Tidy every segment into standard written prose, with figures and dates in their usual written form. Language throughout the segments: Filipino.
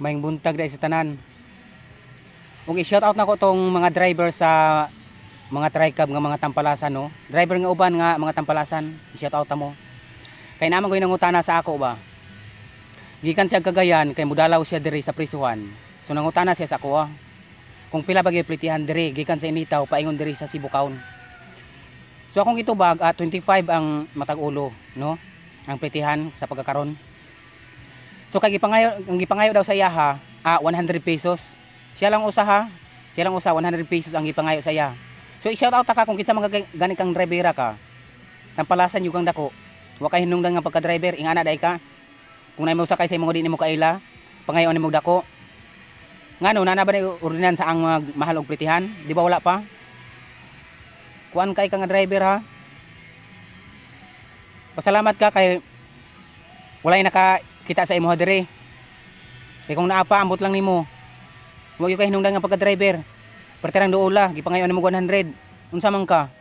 Mayong buntag dahil sa tanan. Kung i-shout out na ko tong mga driver sa mga tricab nga mga tampalasan, no? Driver nga uban nga mga tampalasan, i-shout out mo. Kay naman ko nangutana sa ako ba. Gikan siya Cagayan kay mudalaw siya diri sa prisuhan. So nangutana siya sa ako, kung pila ba gyud plitihan diri gikan sa Initaw paingon diri sa Sibukaon. So akong gitubag 25 ang matag ulo, no? Ang plitihan sa pagkakaron. So kay gipangayo daw sa iya ha, 100 pesos. Siya lang usa 100 pesos ang gipangayo sa iya. So i-shout out ka kung kinsa mga gani kang drivera ka. Tampalasan yung kang dako. Wa kay hinungdan nga pagka-driver, ingana day ka. Kung nay mo sakay sa imong di nimo kaila, pangayon nimo dako. Ngano na ba ni ordinansa ang mahal og plitihan? Di ba wala pa? Kuan kay ka nga driver ha. Pasalamat ka kay walay nakakita sa imo diri. Kay kung naa pa ambot lang nimo. Wa gyud kay hinungdan nga pagka-driver. Pertirang duula, gipangayon nimo 100. Unsa man ka?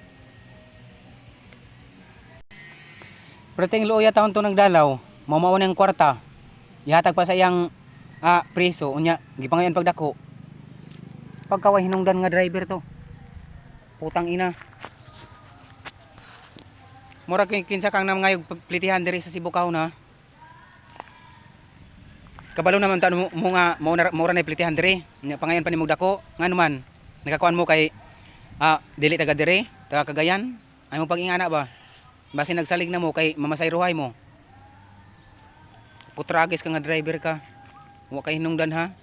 Perting luya taon to nagdalaw, mao ang kwarta. Ihatag pa sa iyang preso unya gipangayon pagdako. Pagkaway hinungdan nga driver to. Putang ina. Mura kinsa kang namangayog plitihan diri sa Sibukaon na. Kabalo naman tan mo nga mura na plitihan diri. Nya pangayon pa nimo dako. Ngano man? Nakakuan mo kay dili taga diri, taga Cagayan. Ay mo pag-ingana ba? Basi nagsalig na mo kay mamasay ruhay mo. Putragis ka nga driver ka. Wa kay hinungdan ha.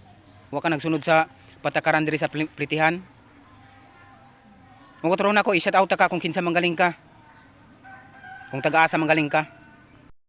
Wa ka nagsunod sa patakaran diri sa plitihan. Kung katro na ko, i-shout out ka kung kinsa manggaling ka. Kung taga-asa manggaling ka.